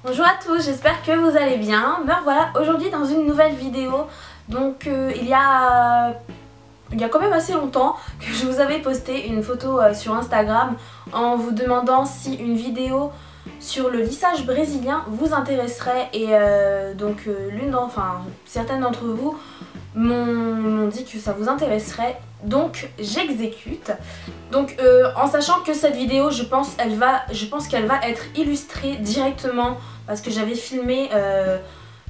Bonjour à tous, j'espère que vous allez bien. Me voilà aujourd'hui dans une nouvelle vidéo. Donc il y a quand même assez longtemps que je vous avais posté une photo sur Instagram en vous demandant si une vidéo sur le lissage brésilien vous intéresserait et certaines d'entre vous m'ont dit que ça vous intéresserait, donc j'exécute. Donc en sachant que cette vidéo je pense qu'elle va être illustrée directement parce que j'avais filmé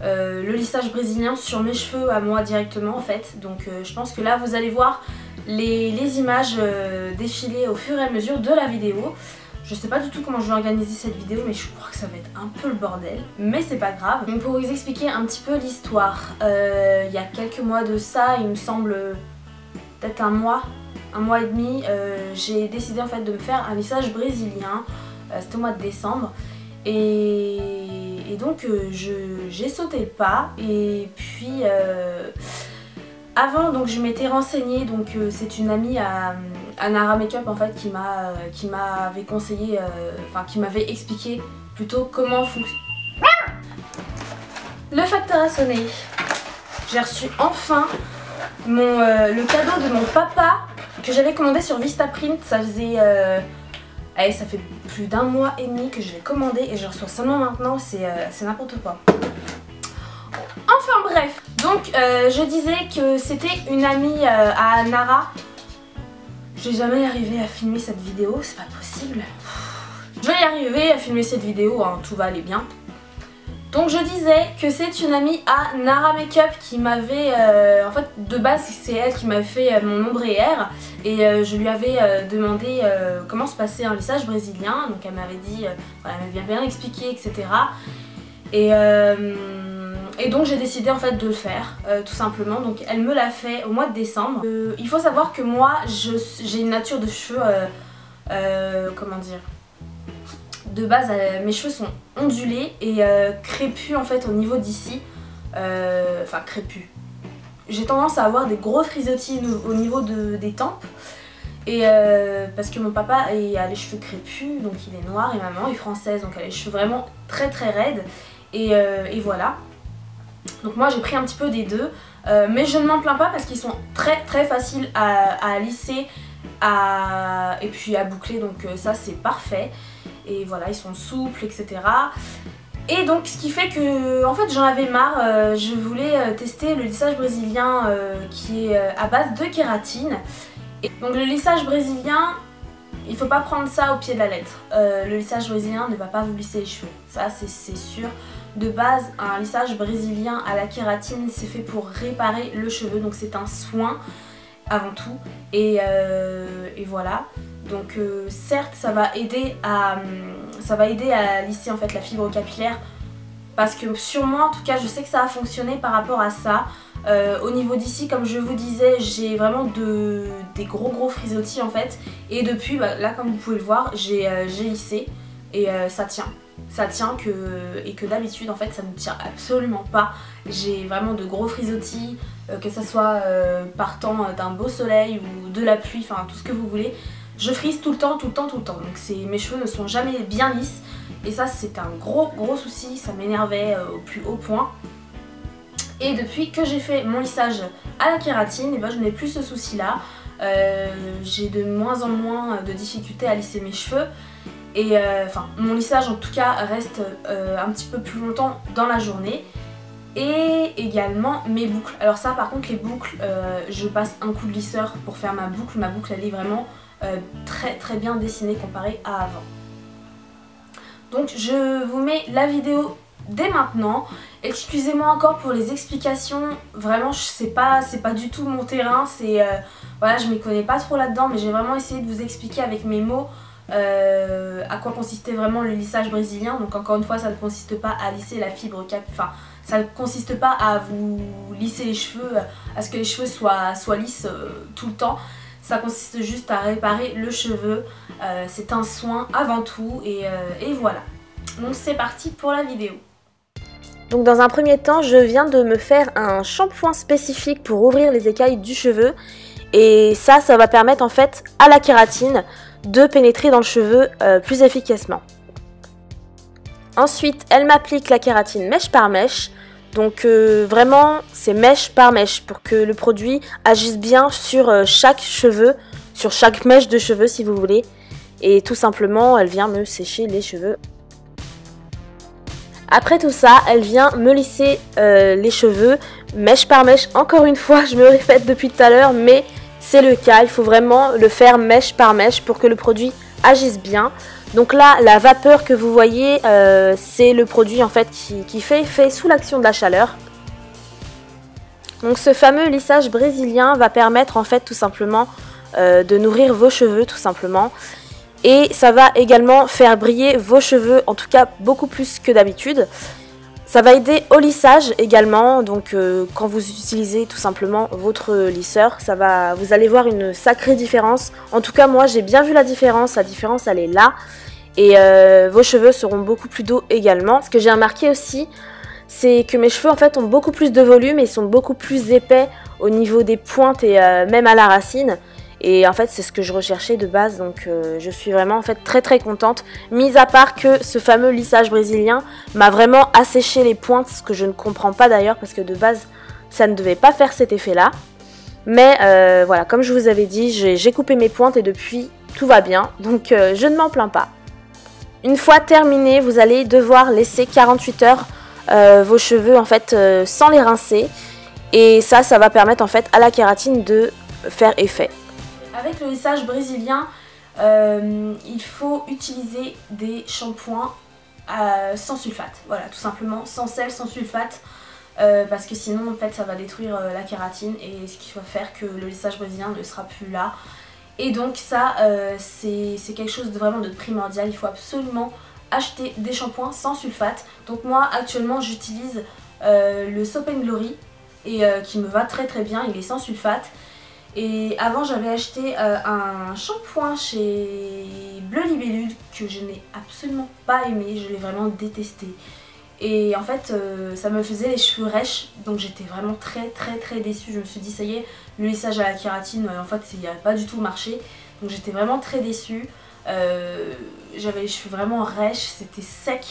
le lissage brésilien sur mes cheveux à moi directement en fait. Donc je pense que là vous allez voir les images défiler au fur et à mesure de la vidéo. Je sais pas du tout comment je vais organiser cette vidéo, mais je crois que ça va être un peu le bordel, mais c'est pas grave. Donc pour vous expliquer un petit peu l'histoire, il y a quelques mois de ça, il me semble peut-être un mois et demi, j'ai décidé en fait de me faire un lissage brésilien, c'était au mois de décembre, et donc j'ai sauté le pas, et puis avant donc je m'étais renseignée, donc c'est une amie à Nara Makeup en fait qui m'avait conseillé, qui m'avait expliqué plutôt comment fonctionne. Le facteur a sonné. J'ai reçu enfin le cadeau de mon papa que j'avais commandé sur Vistaprint. Ça faisait ça fait plus d'un mois et demi que je l'ai commandé et je le reçois seulement maintenant, c'est n'importe quoi. Enfin bref, donc je disais que c'était une amie à Nara. Je vais jamais y arriver à filmer cette vidéo, c'est pas possible. Je vais y arriver à filmer cette vidéo, hein, tout va aller bien. Donc je disais que c'est une amie à Nara Makeup qui m'avait, en fait de base c'est elle qui m'avait fait mon ombrière et je lui avais demandé comment se passait un lissage brésilien, donc elle m'avait dit, voilà, elle m'avait bien expliqué, etc. Et donc j'ai décidé en fait de le faire, tout simplement. Donc elle me l'a fait au mois de décembre. Il faut savoir que moi j'ai une nature de cheveux, comment dire, de base mes cheveux sont ondulés et crépus en fait au niveau d'ici, enfin crépus. J'ai tendance à avoir des gros frisottis au niveau des tempes. Et parce que mon papa a les cheveux crépus, donc il est noir, et ma maman est française, donc elle a les cheveux vraiment très très raides. Et voilà. Donc moi j'ai pris un petit peu des deux, mais je ne m'en plains pas parce qu'ils sont très très faciles à lisser et puis à boucler, donc ça c'est parfait. Et voilà, ils sont souples, etc. Et donc ce qui fait que en fait j'en avais marre, je voulais tester le lissage brésilien qui est à base de kératine. Et donc le lissage brésilien, il faut pas prendre ça au pied de la lettre. Le lissage brésilien ne va pas vous lisser les cheveux, ça c'est sûr. De base, un lissage brésilien à la kératine, c'est fait pour réparer le cheveu, donc c'est un soin avant tout. Et voilà. Donc certes, ça va aider à lisser en fait la fibre capillaire, parce que sur moi, en tout cas, je sais que ça a fonctionné par rapport à ça. Au niveau d'ici, comme je vous disais, j'ai vraiment des gros frisottis en fait. Et depuis, là comme vous pouvez le voir, j'ai lissé et ça tient. Ça tient et que d'habitude en fait ça ne tient absolument pas. J'ai vraiment de gros frisottis, que ça soit partant d'un beau soleil ou de la pluie, enfin tout ce que vous voulez. Je frise tout le temps. Donc mes cheveux ne sont jamais bien lisses. Et ça c'est un gros souci, ça m'énervait au plus haut point. Et depuis que j'ai fait mon lissage à la kératine, et ben, je n'ai plus ce souci là. J'ai de moins en moins de difficultés à lisser mes cheveux. Et mon lissage en tout cas reste un petit peu plus longtemps dans la journée. Et également mes boucles. Alors ça par contre les boucles, je passe un coup de lisseur pour faire ma boucle. Ma boucle elle est vraiment très bien dessinée comparée à avant. Donc je vous mets la vidéo dès maintenant. Excusez-moi encore pour les explications, vraiment c'est pas du tout mon terrain, voilà, je m'y connais pas trop là-dedans, mais j'ai vraiment essayé de vous expliquer avec mes mots à quoi consistait vraiment le lissage brésilien. Donc encore une fois, ça ne consiste pas à lisser la fibre capillaire, ça ne consiste pas à vous lisser les cheveux, à ce que les cheveux soient lisses tout le temps. Ça consiste juste à réparer le cheveu, c'est un soin avant tout et voilà. Donc c'est parti pour la vidéo. Donc dans un premier temps, je viens de me faire un shampoing spécifique pour ouvrir les écailles du cheveu. Et ça va permettre en fait à la kératine de pénétrer dans le cheveu plus efficacement. Ensuite, elle m'applique la kératine mèche par mèche. Donc vraiment, c'est mèche par mèche pour que le produit agisse bien sur chaque cheveu, sur chaque mèche de cheveux si vous voulez. Et tout simplement, elle vient me sécher les cheveux. Après tout ça, elle vient me lisser les cheveux, mèche par mèche. Encore une fois, je me répète depuis tout à l'heure, mais c'est le cas. Il faut vraiment le faire mèche par mèche pour que le produit agisse bien. Donc là, la vapeur que vous voyez, c'est le produit en fait qui fait effet sous l'action de la chaleur. Donc ce fameux lissage brésilien va permettre en fait tout simplement de nourrir vos cheveux tout simplement. Et ça va également faire briller vos cheveux, en tout cas beaucoup plus que d'habitude. Ça va aider au lissage également, donc quand vous utilisez tout simplement votre lisseur, vous allez voir une sacrée différence. En tout cas moi j'ai bien vu la différence elle est là. Et vos cheveux seront beaucoup plus doux également. Ce que j'ai remarqué aussi, c'est que mes cheveux en fait ont beaucoup plus de volume et sont beaucoup plus épais au niveau des pointes et même à la racine. Et en fait c'est ce que je recherchais de base, donc je suis vraiment en fait très contente. Mis à part que ce fameux lissage brésilien m'a vraiment asséché les pointes, ce que je ne comprends pas d'ailleurs parce que de base ça ne devait pas faire cet effet là. Mais voilà, comme je vous avais dit, j'ai coupé mes pointes et depuis tout va bien, donc je ne m'en plains pas. Une fois terminé, vous allez devoir laisser 48 heures vos cheveux en fait sans les rincer. Et ça va permettre en fait à la kératine de faire effet. Avec le lissage brésilien, il faut utiliser des shampoings sans sulfate. Voilà, tout simplement, sans sel, sans sulfate. Parce que sinon en fait ça va détruire la kératine et ce qui va faire que le lissage brésilien ne sera plus là. Et donc ça c'est quelque chose de vraiment de primordial, il faut absolument acheter des shampoings sans sulfate. Donc moi actuellement j'utilise le Soap & Glory et qui me va très bien, il est sans sulfate. Et avant j'avais acheté un shampoing chez Bleu Libellule que je n'ai absolument pas aimé, je l'ai vraiment détesté. Et en fait ça me faisait les cheveux rêches, donc j'étais vraiment très déçue. Je me suis dit ça y est, le lissage à la kératine en fait il n'a pas du tout marché. Donc j'étais vraiment très déçue. J'avais les cheveux vraiment rêches, c'était sec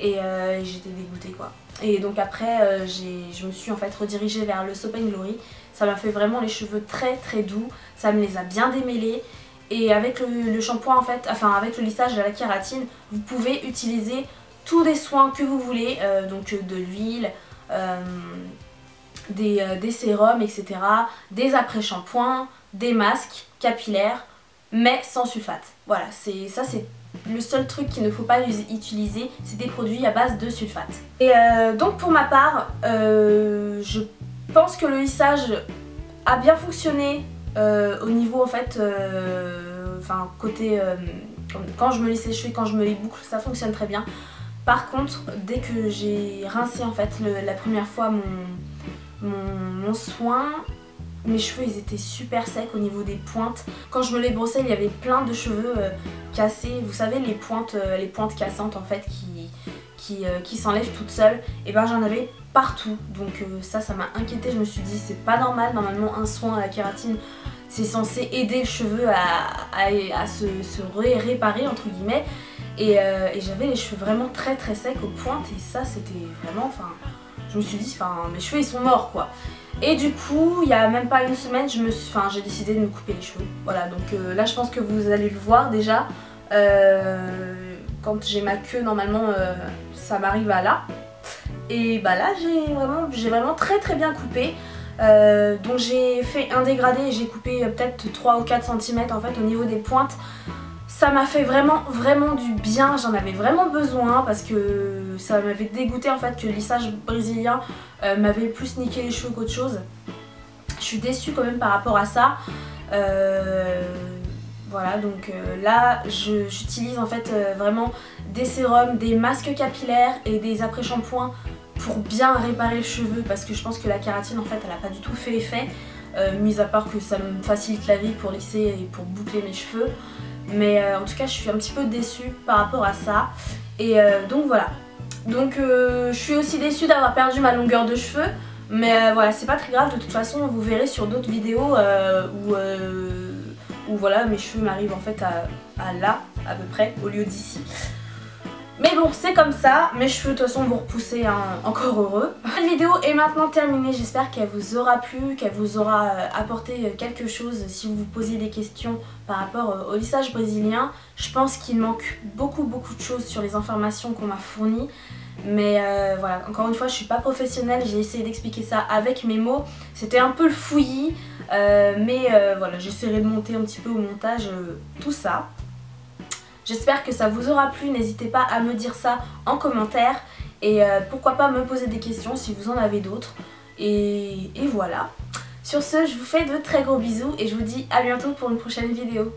et j'étais dégoûtée quoi. Et donc après je me suis en fait redirigée vers le Soap & Glory. Ça m'a fait vraiment les cheveux très doux, ça me les a bien démêlés. Et avec le shampoing en fait, enfin avec le lissage à la kératine, vous pouvez utiliser tous les soins que vous voulez, donc de l'huile, des sérums, etc. Des après-shampoings, des masques capillaires, mais sans sulfate. Voilà, ça c'est le seul truc qu'il ne faut pas utiliser, c'est des produits à base de sulfate. Et donc pour ma part, je pense que le lissage a bien fonctionné au niveau en fait, enfin côté, quand je me lisse les cheveux, quand je me les boucle, ça fonctionne très bien. Par contre, dès que j'ai rincé en fait la première fois mon soin, mes cheveux ils étaient super secs au niveau des pointes. Quand je me les brossais, il y avait plein de cheveux cassés. Vous savez les pointes cassantes en fait qui s'enlèvent toutes seules. Et ben j'en avais partout. Donc ça m'a inquiétée. Je me suis dit c'est pas normal. Normalement un soin à la kératine c'est censé aider le cheveu à se réparer entre guillemets. Et j'avais les cheveux vraiment très secs aux pointes et ça c'était vraiment, enfin je me suis dit, enfin mes cheveux ils sont morts quoi. Et du coup il y a même pas une semaine j'ai décidé de me couper les cheveux. Voilà, donc là je pense que vous allez le voir déjà, quand j'ai ma queue normalement ça m'arrive à là. Et bah là j'ai vraiment très bien coupé. Donc j'ai fait un dégradé et j'ai coupé peut-être 3 ou 4 cm en fait au niveau des pointes. Ça m'a fait vraiment du bien, j'en avais vraiment besoin parce que ça m'avait dégoûté en fait que le lissage brésilien m'avait plus niqué les cheveux qu'autre chose. Je suis déçue quand même par rapport à ça. Voilà, donc là j'utilise en fait vraiment des sérums, des masques capillaires et des après-shampoings pour bien réparer le cheveu parce que je pense que la kératine en fait elle n'a pas du tout fait effet, mis à part que ça me facilite la vie pour lisser et pour boucler mes cheveux. Mais en tout cas je suis un petit peu déçue par rapport à ça. Et donc voilà. Donc je suis aussi déçue d'avoir perdu ma longueur de cheveux. Mais voilà, c'est pas très grave, de toute façon vous verrez sur d'autres vidéos où voilà mes cheveux m'arrivent en fait à là à peu près au lieu d'ici. Mais bon, c'est comme ça, mes cheveux de toute façon vont repousser, hein, encore heureux. Cette vidéo est maintenant terminée, j'espère qu'elle vous aura plu, qu'elle vous aura apporté quelque chose si vous vous posiez des questions par rapport au lissage brésilien. Je pense qu'il manque beaucoup de choses sur les informations qu'on m'a fournies. Mais voilà, encore une fois, je suis pas professionnelle, j'ai essayé d'expliquer ça avec mes mots. C'était un peu le fouillis, mais voilà, j'essaierai de monter un petit peu au montage tout ça. J'espère que ça vous aura plu, n'hésitez pas à me dire ça en commentaire et pourquoi pas me poser des questions si vous en avez d'autres. Et voilà. Sur ce, je vous fais de très gros bisous et je vous dis à bientôt pour une prochaine vidéo.